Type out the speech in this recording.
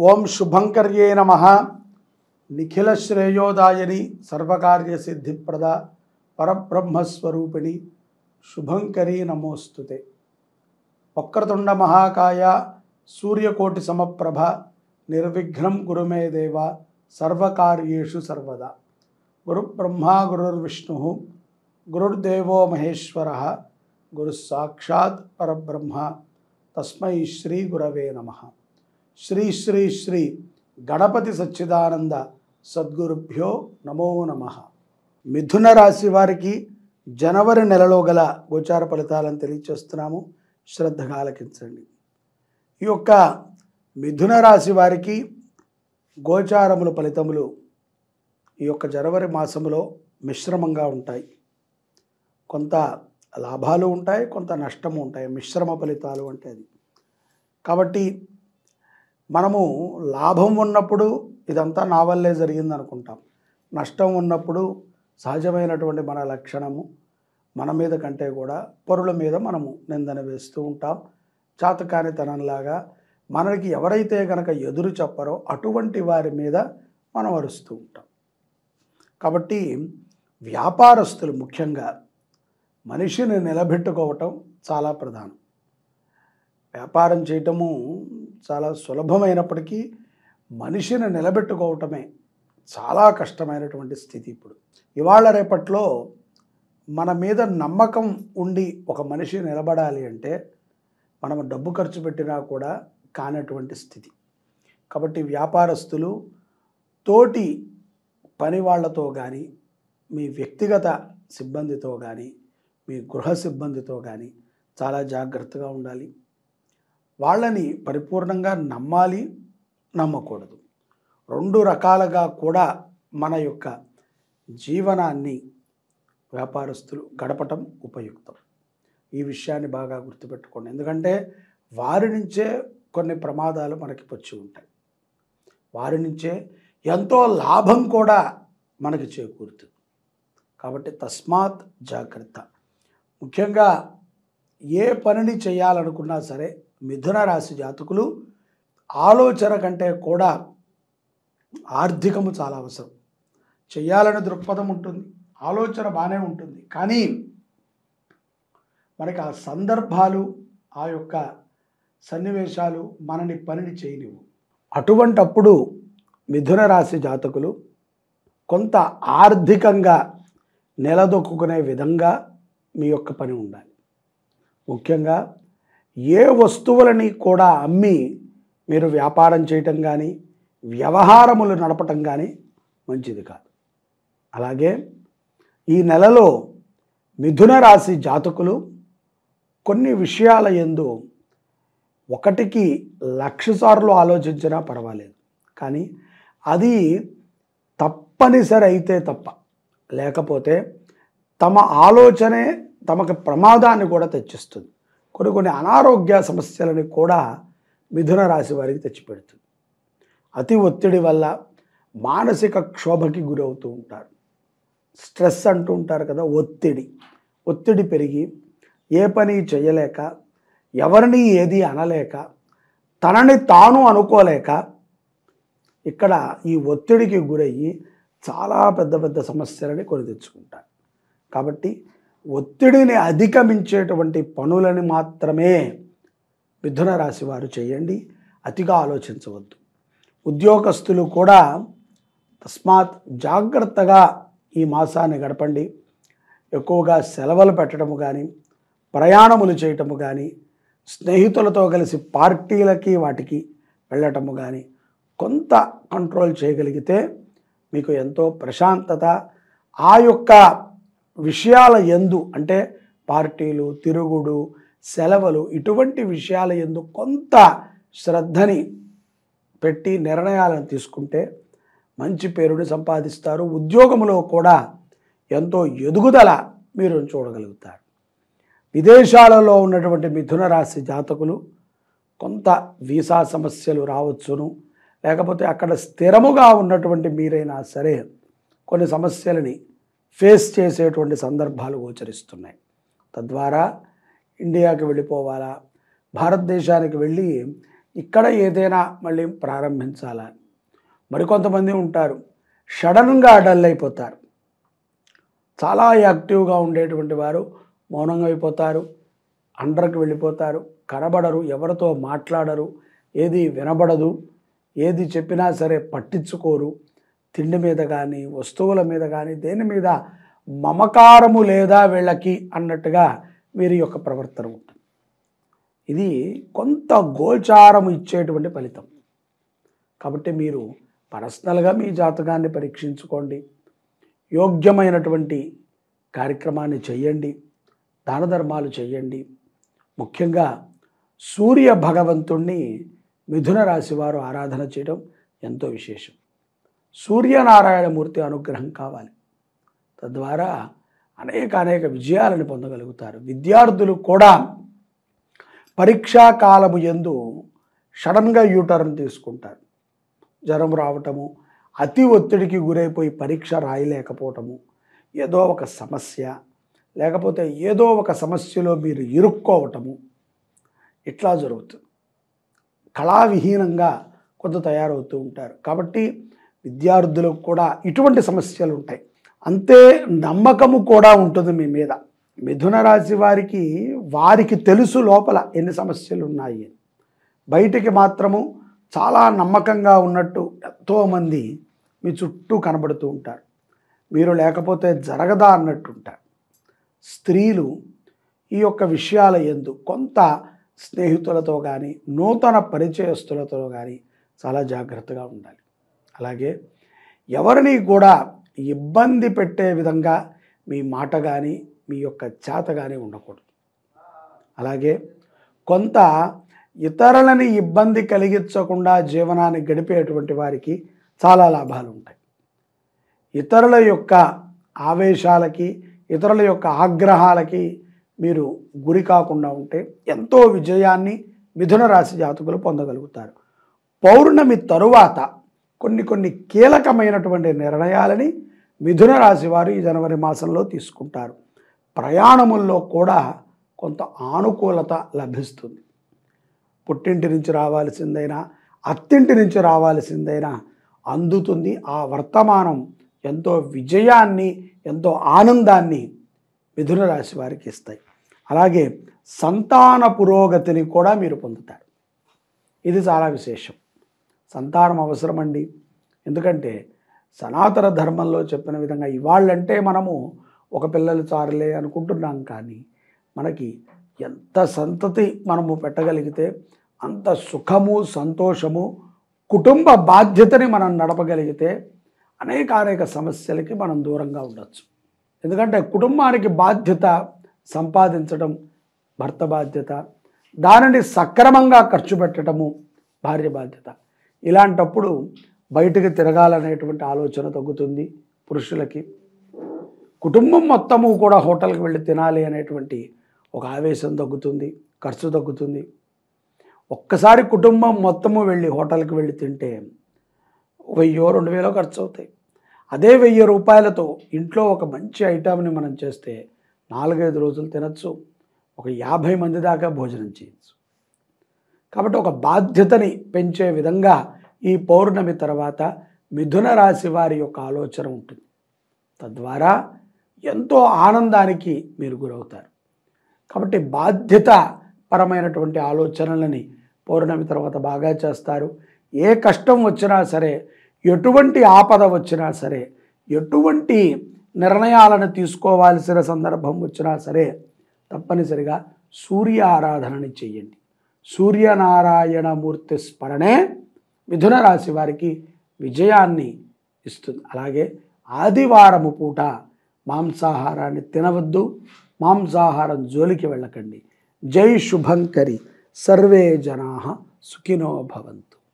ఓం శుభంకర్యే నమః. నిఖిల శ్రేయోదాయని సర్వకార్య సిద్ధిప్రద పరబ్రహ్మస్వరూపిణి శుభంకరీ నమోస్తుతే. వక్రతుండ మహాకాయ సూర్యకోటి సమప్రభ నిర్విఘ్నం గురుమే దేవ సర్వకార్యేషు సర్వదా. గురుబ్రహ్మా గురుర్విష్ణు గురుర్దేవో మహేశ్వరః గురు సాక్షాత్ పరబ్రహ్మ తస్మై శ్రీ గురవే నమః. శ్రీ శ్రీ శ్రీ గణపతి సచ్చిదానంద సద్గురుభ్యో నమో నమః. మిథున రాశి వారికి జనవరి నెలలో గల గోచార ఫలితాలను తెలియచేస్తున్నాము. శ్రద్ధగా ఆలకించండి. ఈ యొక్క మిథున రాశి వారికి గోచారముల ఫలితములు ఈ యొక్క జనవరి మాసములో మిశ్రమంగా ఉంటాయి. కొంత లాభాలు ఉంటాయి, కొంత నష్టము ఉంటాయి. మిశ్రమ ఫలితాలు అంటే అది. కాబట్టి మనము లాభం ఉన్నప్పుడు ఇదంతా నా వల్లే జరిగింది అనుకుంటాం. నష్టం ఉన్నప్పుడు సహజమైనటువంటి మన లక్షణము మన మీద కంటే కూడా పరుల మీద మనము నిందన వేస్తూ ఉంటాం. చాతకానితనంలాగా మనకి ఎవరైతే కనుక ఎదురు చెప్పరో అటువంటి వారి మీద మనం అరుస్తూ ఉంటాం. కాబట్టి వ్యాపారస్తులు ముఖ్యంగా మనిషిని నిలబెట్టుకోవటం చాలా ప్రధానం. వ్యాపారం చేయటము చాలా సులభమైనప్పటికీ మనిషిని నిలబెట్టుకోవటమే చాలా కష్టమైనటువంటి స్థితి. ఇప్పుడు ఇవాళ రేపట్లో మన మీద నమ్మకం ఉండి ఒక మనిషి నిలబడాలి అంటే మనం డబ్బు ఖర్చు పెట్టినా కూడా కానటువంటి స్థితి. కాబట్టి వ్యాపారస్తులు తోటి పని వాళ్ళతో కానీ, మీ వ్యక్తిగత సిబ్బందితో కానీ, మీ గృహ సిబ్బందితో కానీ చాలా జాగ్రత్తగా ఉండాలి. వాళ్ళని పరిపూర్ణంగా నమ్మాలి, నమ్మకూడదు. రెండు రకాలుగా కూడా మన యొక్క జీవనాన్ని వ్యాపారస్తులు గడపటం ఉపయుక్తం. ఈ విషయాన్ని బాగా గుర్తుపెట్టుకోండి. ఎందుకంటే వారి నుంచే కొన్ని ప్రమాదాలు మనకి వచ్చి ఉంటాయి. వారి నుంచే ఎంతో లాభం కూడా మనకి చేకూరుతుంది. కాబట్టి తస్మాత్ జాగ్రత్త. ముఖ్యంగా ఏ పనిని చేయాలనుకున్నా సరే మిథున రాశి జాతకులు ఆలోచన కంటే కూడా ఆర్థికము చాలా అవసరం. చేయాలనే దృక్పథం ఉంటుంది, ఆలోచన బాగానే ఉంటుంది, కానీ మనకి ఆ సందర్భాలు, ఆ యొక్క సన్నివేశాలు మనని పనిని చేయనివ్వు. అటువంటప్పుడు మిథున రాశి జాతకులు కొంత ఆర్థికంగా నిలదొక్కునే విధంగా మీ యొక్క పని ఉండాలి. ముఖ్యంగా ఏ వస్తువులని కూడా అమ్మి మీరు వ్యాపారం చేయటం కానీ, వ్యవహారములు నడపటం కానీ మంచిది కాదు. అలాగే ఈ నెలలో మిథున రాశి జాతకులు కొన్ని విషయాల యందు 1కి 1,00,000 సార్లు ఆలోచించినా పర్వాలేదు, కానీ అది తప్పనిసరి అయితే తప్ప, లేకపోతే తమ ఆలోచనే తమకు ప్రమాదాన్ని కూడా తెచ్చిస్తుంది. కొన్ని అనారోగ్య సమస్యలని కూడా మిథున రాశి వారికి తెచ్చిపెడుతుంది. అతి ఒత్తిడి వల్ల మానసిక క్షోభకి గురవుతూ ఉంటారు. స్ట్రెస్ అంటూ ఉంటారు కదా, ఒత్తిడి పెరిగి ఏ పని చేయలేక, ఎవరిని ఏది అనలేక, తనని తాను అనుకోలేక ఇక్కడ ఈ ఒత్తిడికి గురయ్యి చాలా పెద్ద పెద్ద సమస్యలని కొని తెచ్చుకుంటారు. కాబట్టి ఒత్తిడిని అధిగమించేటువంటి పనులని మాత్రమే మిథున రాశి వారు చేయండి. అతిగా ఆలోచించవద్దు. ఉద్యోగస్తులు కూడా తస్మాత్ జాగ్రత్తగా ఈ మాసాన్ని గడపండి. ఎక్కువగా సెలవులు పెట్టడము కానీ, ప్రయాణములు చేయటము కానీ, స్నేహితులతో కలిసి పార్టీలకి వాటికి వెళ్ళటము కానీ కొంత కంట్రోల్ చేయగలిగితే మీకు ఎంతో ప్రశాంతత, ఆ యొక్క విషయాల యందు అంటే పార్టీలు, తిరుగుడు, సెలవులు ఇటువంటి విషయాల యందు కొంత శ్రద్ధని పెట్టి నిర్ణయాలను తీసుకుంటే మంచి పేరుని సంపాదిస్తారు. ఉద్యోగంలో కూడా ఎంతో ఎదుగుదల మీరు చూడగలుగుతారు. విదేశాలలో ఉన్నటువంటి మిథున రాశి జాతకులు కొంత వీసా సమస్యలు రావచ్చును, లేకపోతే అక్కడ స్థిరముగా ఉన్నటువంటి మీరైనా సరే కొన్ని సమస్యలని ఫేస్ చేసేటువంటి సందర్భాలు గోచరిస్తున్నాయి. తద్వారా ఇండియాకి వెళ్ళిపోవాలా, భారతదేశానికి వెళ్ళి ఇక్కడ ఏదైనా మళ్ళీ ప్రారంభించాలా. మరికొంతమంది ఉంటారు సడన్గా డల్ అయిపోతారు. చాలా యాక్టివ్గా ఉండేటువంటి వారు మౌనంగా అయిపోతారు, అండర్కి వెళ్ళిపోతారు, కనబడరు, ఎవరితో మాట్లాడరు, ఏది వినబడదు, ఏది చెప్పినా సరే పట్టించుకోరు. తిండి మీద కానీ వస్తువుల మీద కానీ దేని మీద మమకారము లేదా వీళ్ళకి అన్నట్టుగా వీరి యొక్క ప్రవర్తన ఉంటుంది. ఇది కొంత గోచారం ఇచ్చేటువంటి ఫలితం. కాబట్టి మీరు పర్సనల్గా మీ జాతకాన్ని పరీక్షించుకోండి, యోగ్యమైనటువంటి కార్యక్రమాన్ని చేయండి, దాన ధర్మాలు చేయండి. ముఖ్యంగా సూర్య భగవంతుణ్ణి మిథున రాశి వారు ఆరాధన చేయడం ఎంతో విశేషం. సూర్యనారాయణమూర్తి అనుగ్రహం కావాలి. తద్వారా అనేక విజయాలను పొందగలుగుతారు. విద్యార్థులు కూడా పరీక్షా కాలము యందు సడన్గా యూటర్న్ తీసుకుంటారు. జ్వరం రావటము, అతి ఒత్తిడికి గురైపోయి పరీక్ష రాయలేకపోవటము, ఏదో ఒక సమస్య లేకపోతే ఏదో ఒక సమస్యలో మీరు ఇరుక్కోవటము ఇట్లా జరుగుతుంది. కళావిహీనంగా కొంత తయారవుతూ ఉంటారు. కాబట్టి విద్యార్థులకు కూడా ఇటువంటి సమస్యలు ఉంటాయి. అంతే నమ్మకము కూడా ఉంటుంది మీ మీద. మిథున రాశి వారికి తెలుసు లోపల ఎన్ని సమస్యలు ఉన్నాయి. బయటికి మాత్రము చాలా నమ్మకంగా ఉన్నట్టు ఎంతోమంది మీ చుట్టూ కనబడుతూ ఉంటారు. మీరు లేకపోతే జరగదా అన్నట్టు ఉంటారు. స్త్రీలు ఈ యొక్క విషయాల యందు కొంత స్నేహితులతో కానీ నూతన పరిచయస్తులతో కానీ చాలా జాగ్రత్తగా ఉండాలి. అలాగే ఎవరిని కూడా ఇబ్బంది పెట్టే విధంగా మీ మాట కానీ మీ యొక్క చేత కానీ ఉండకూడదు. అలాగే కొంత ఇతరులని ఇబ్బంది కలిగించకుండా జీవనాన్ని గడిపేటువంటి వారికి చాలా లాభాలు ఉంటాయి. ఇతరుల యొక్క ఆవేశాలకి ఇతరుల యొక్క ఆగ్రహాలకి మీరు గురి కాకుండా ఉంటే ఎంతో విజయాన్ని మిథున రాశి జాతకులు పొందగలుగుతారు. పౌర్ణమి తరువాత కొన్ని కీలకమైనటువంటి నిర్ణయాలని మిథున రాశి వారు ఈ జనవరి మాసంలో తీసుకుంటారు. ప్రయాణముల్లో కూడా కొంత ఆనుకూలత లభిస్తుంది. పుట్టింటి నుంచి రావాల్సిందైనా అత్తింటి నుంచి రావాల్సిందైనా అందుతుంది. ఆ వర్తమానం ఎంతో విజయాన్ని ఎంతో ఆనందాన్ని మిథున రాశి వారికి ఇస్తాయి. అలాగే సంతాన పురోగతిని కూడా మీరు పొందుతారు. ఇది చాలా విశేషం. సంతానం అవసరమండి. ఎందుకంటే సనాతన ధర్మంలో చెప్పిన విధంగా ఇవాళ్ళంటే మనము ఒక పిల్లలు చారులే అనుకుంటున్నాం, కానీ మనకి ఎంత సంతతి మనము పెట్టగలిగితే అంత సుఖము సంతోషము, కుటుంబ బాధ్యతని మనం నడపగలిగితే అనేక సమస్యలకి మనం దూరంగా ఉండొచ్చు. ఎందుకంటే కుటుంబానికి బాధ్యత సంపాదించడం భర్త బాధ్యత, దానిని సక్రమంగా ఖర్చు పెట్టడము భార్య బాధ్యత. ఇలాంటప్పుడు బయటికి తిరగాలనేటువంటి ఆలోచన తగ్గుతుంది పురుషులకి. కుటుంబం మొత్తము కూడా హోటల్కి వెళ్ళి తినాలి అనేటువంటి ఒక ఆవేశం తగ్గుతుంది, ఖర్చు తగ్గుతుంది. ఒక్కసారి కుటుంబం మొత్తము వెళ్ళి హోటల్కి వెళ్ళి తింటే 1000-2000 ఖర్చు అవుతాయి. అదే 1000 రూపాయలతో ఇంట్లో ఒక మంచి ఐటమ్ని మనం చేస్తే 4-5 రోజులు తినచ్చు, ఒక 50 మంది దాకా భోజనం చేయొచ్చు. కాబట్టి ఒక బాధ్యతని పెంచే విధంగా ఈ పౌర్ణమి తర్వాత మిథున రాశి వారి యొక్క ఆలోచన ఉంటుంది. తద్వారా ఎంతో ఆనందానికి మీరు గురవుతారు. కాబట్టి బాధ్యత పరమైనటువంటి ఆలోచనలని పౌర్ణమి తర్వాత బాగా చేస్తారు. ఏ కష్టం వచ్చినా సరే, ఎటువంటి ఆపద వచ్చినా సరే, ఎటువంటి నిర్ణయాలను తీసుకోవాల్సిన సందర్భం వచ్చినా సరే తప్పనిసరిగా సూర్య ఆరాధనని చెయ్యండి. సూర్యనారాయణమూర్తి స్మరణే మిథున రాశి వారికి విజయాన్ని ఇస్తుంది. అలాగే ఆదివారము పూట మాంసాహారాన్ని తినవద్దు, మాంసాహారం జోలికి వెళ్ళకండి. జై శుభంకరి. సర్వే జనాః సుఖినో భవంతు.